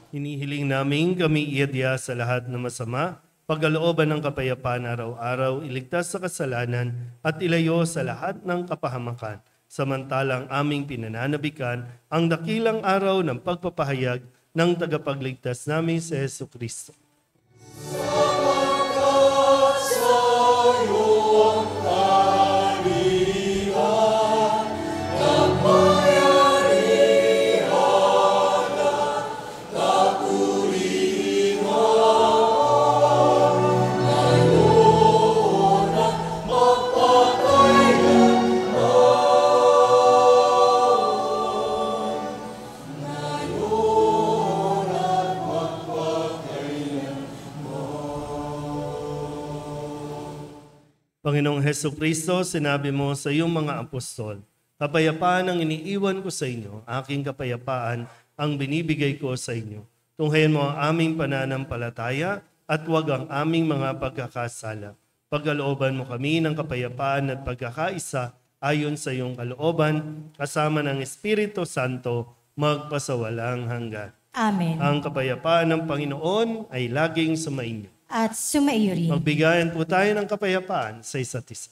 Hinihiling namin kami iadya sa lahat ng masama, pagkalooban ng kapayapaan araw-araw, iligtas sa kasalanan at ilayo sa lahat ng kapahamakan. Samantalang aming pinananabikan ang dakilang araw ng pagpapahayag ng tagapagligtas namin si Jesucristo. Panginoong Jesucristo, sinabi mo sa iyong mga apostol, kapayapaan ang iniiwan ko sa inyo, aking kapayapaan ang binibigay ko sa inyo. Tunghayan mo ang aming pananampalataya at huwag ang aming mga pagkakasala. Pagkalooban mo kami ng kapayapaan at pagkakaisa ayon sa iyong kalooban, kasama ng Espiritu Santo, magpasawalang hanggan. Amen. Ang kapayapaan ng Panginoon ay laging sumainyo. At sumaiyo rin. Magbigayan po tayo ng kapayapaan sa isa't isa.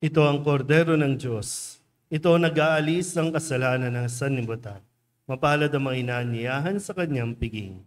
Ito ang kordero ng Diyos. Ito nag-aalis ng kasalanan ng sanlibutan. Mapalad ang mga inaanyayahan sa kanyang piging.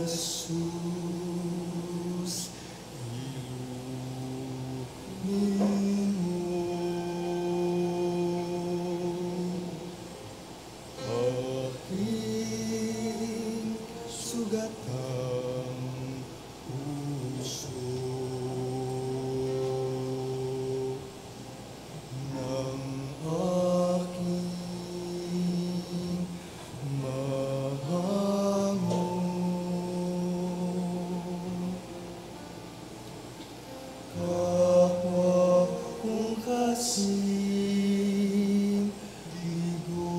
Jesus, aking sugatang puso ng aking kapwa kong kasing ligo.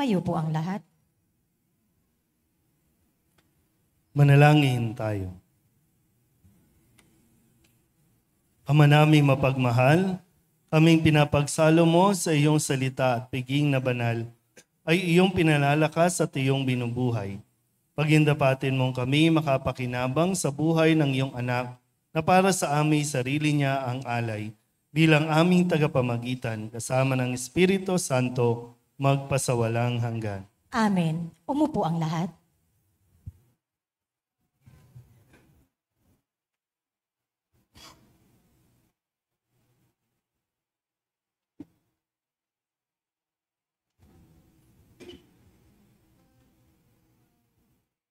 Tumayo po ang lahat. Manalangin tayo. Ama naming mapagmahal, kaming pinapagsalo mo sa iyong salita at piging na banal, ay iyong pinalalakas at iyong binubuhay. Pagindapatin mong kami makapakinabang sa buhay ng iyong anak na para sa aming sarili niya ang alay, bilang aming tagapamagitan kasama ng Espiritu Santo magpasawalang hanggan. Amen. Umupo ang lahat.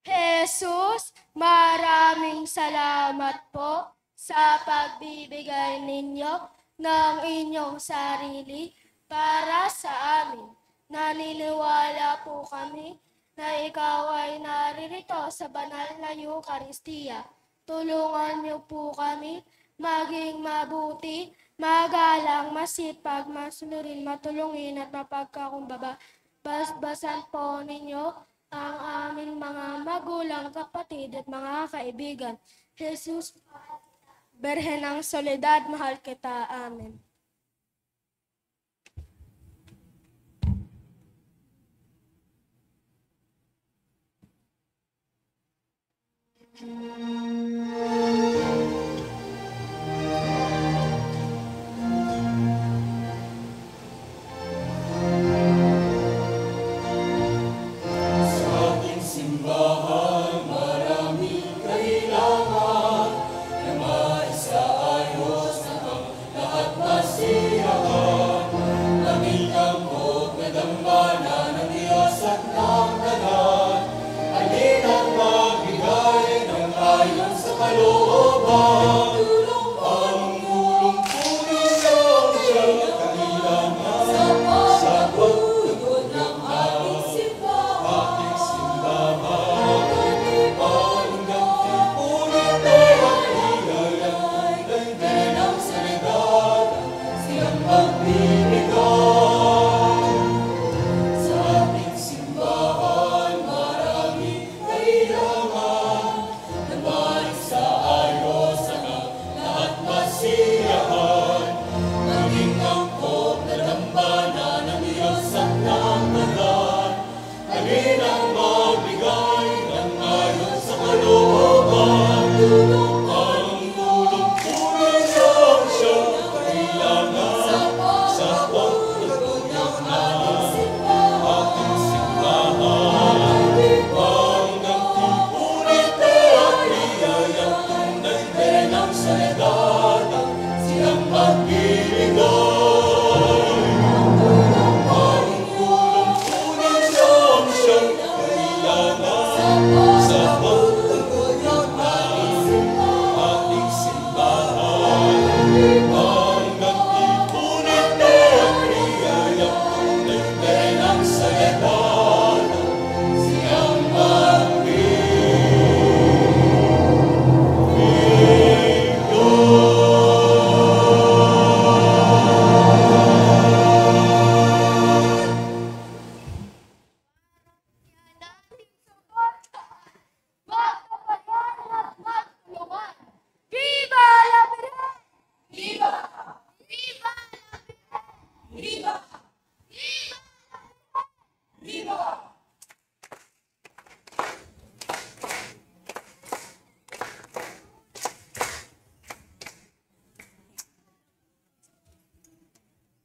Jesus, maraming salamat po sa pagbibigay ninyo ng inyong sarili para sa amin. Naniniwala po kami na ikaw ay naririto sa banal na Eucharistia. Tulungan niyo po kami maging mabuti, magalang, masipag, masunurin, matulungin at mapagkakumbaba. Basbasan po ninyo ang aming mga magulang, kapatid at mga kaibigan. Jesus, Berhen ng Soledad, mahal kita. Amen.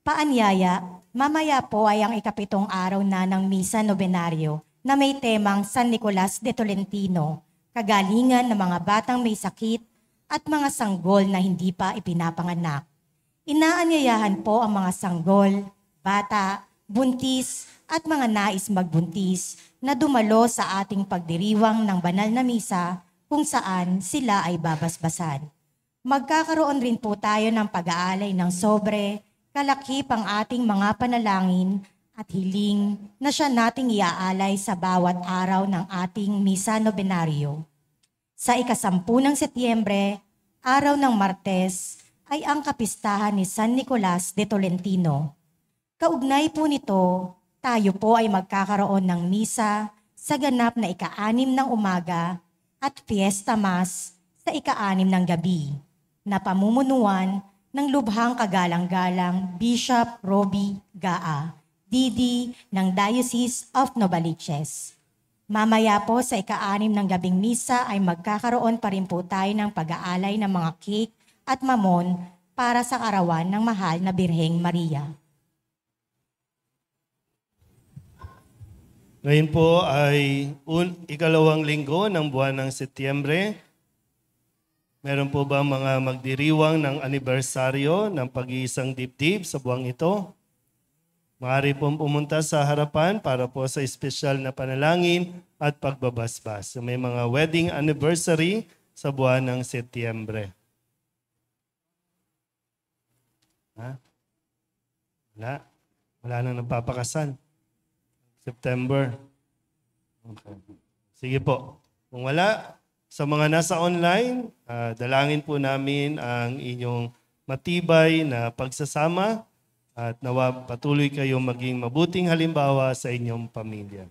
Paanyaya, mamaya po ay ang ikapitong araw na ng Misa Nobenaryo na may temang San Nicolas de Tolentino, kagalingan ng mga batang may sakit at mga sanggol na hindi pa ipinapanganak. Inaanyayahan po ang mga sanggol, bata, buntis at mga nais magbuntis na dumalo sa ating pagdiriwang ng banal na misa kung saan sila ay babasbasan. Magkakaroon rin po tayo ng pag-aalay ng sobre, kalakip ang ating mga panalangin at hiling na siya nating iaalay sa bawat araw ng ating Misa Nobenaryo. Sa ika-10 ng Setyembre, araw ng Martes, ay ang kapistahan ni San Nicolas de Tolentino. Kaugnay po nito, tayo po ay magkakaroon ng misa sa ganap na ika-6 ng umaga at Fiesta Mass sa ika-6 ng gabi na pamumunuan ng lubhang kagalang-galang Bishop Roby Gaa, DD ng Diocese of Novaliches. Mamaya po sa ika-6 ng gabing misa ay magkakaroon pa rin po tayo ng pag-aalay ng mga cake at mamon para sa karawan ng mahal na Birheng Maria. Ngayon po ay ikalawang linggo ng buwan ng Setyembre. Meron po ba mga magdiriwang ng anibersaryo ng pag-iisang dibdib sa buwang ito? Maaari pong pumunta sa harapan para po sa espesyal na panalangin at pagbabasbas. So may mga wedding anniversary sa buwan ng Setyembre. Wala nang nagpapakasal. September. Okay. Sige po. Kung wala, sa mga nasa online, dalangin po namin ang inyong matibay na pagsasama at nawa patuloy kayong maging mabuting halimbawa sa inyong pamilya.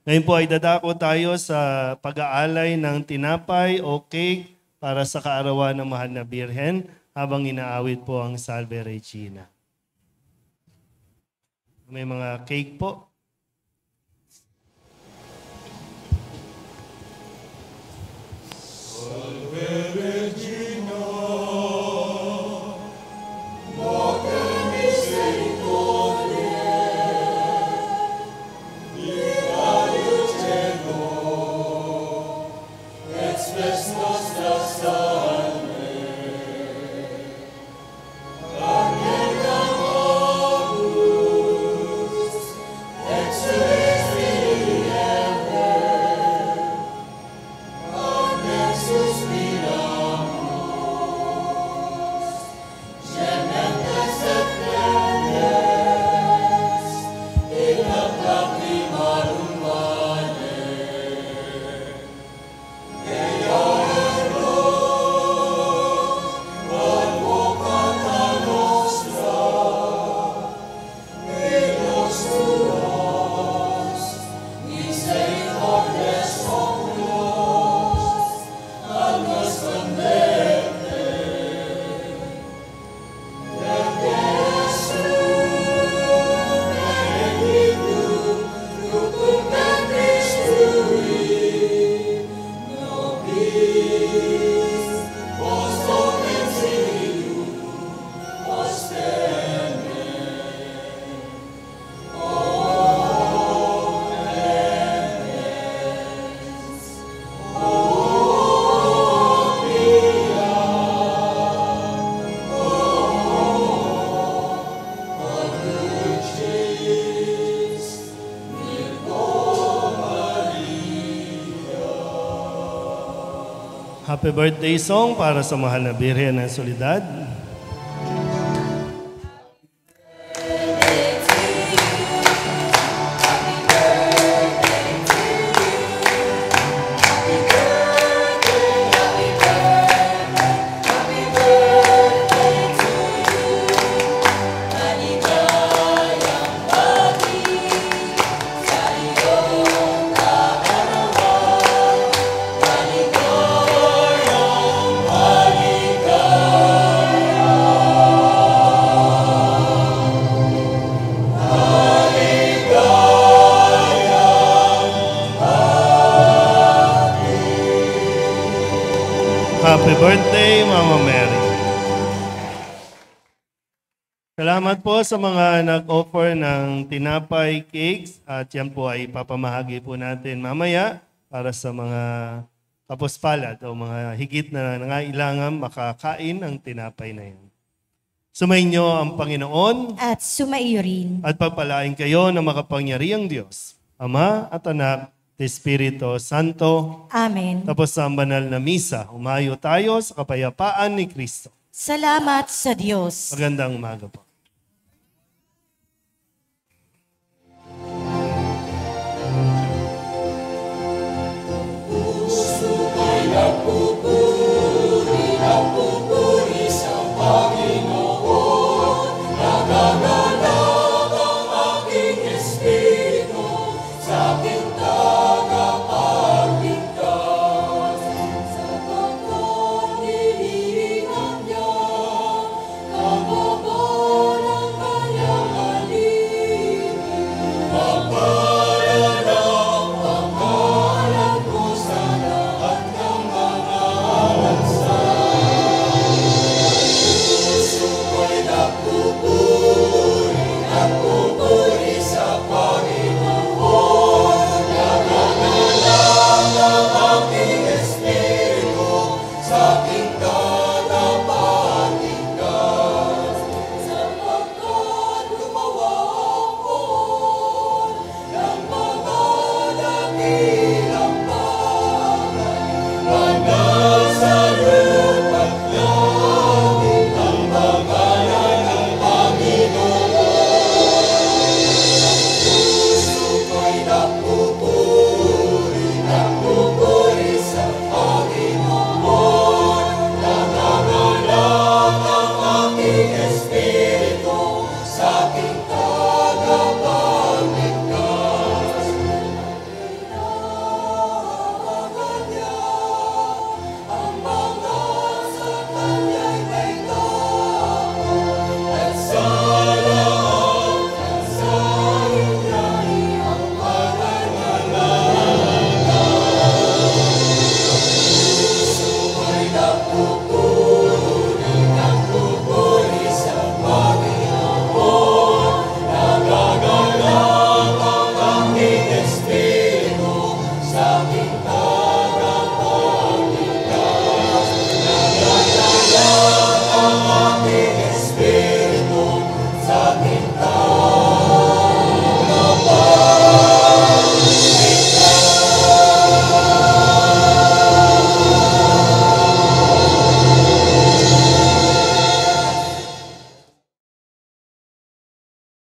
Ngayon po ay dadako tayo sa pag-aalay ng tinapay o cake para sa kaarawan ng mahal na Birhen habang inaawit po ang Salve Regina. May mga cake po. Happy birthday song para sa mahal na Birhen ng Soledad. Happy birthday, Mama Mary. Salamat po sa mga nag-offer ng tinapay cakes at yan po ay papamahagi po natin mamaya para sa mga kapuspalad o mga higit na nangailangan makakain ng tinapay na yan. Sumainyo ang Panginoon At sumaiyo rin. at pagpalain kayo ng makapangyarihang Diyos, Ama at Anak, Espiritu Santo. Amen. Tapos sa banal na misa, umayo tayo sa kapayapaan ni Kristo. Salamat sa Diyos. Magandang umaga po.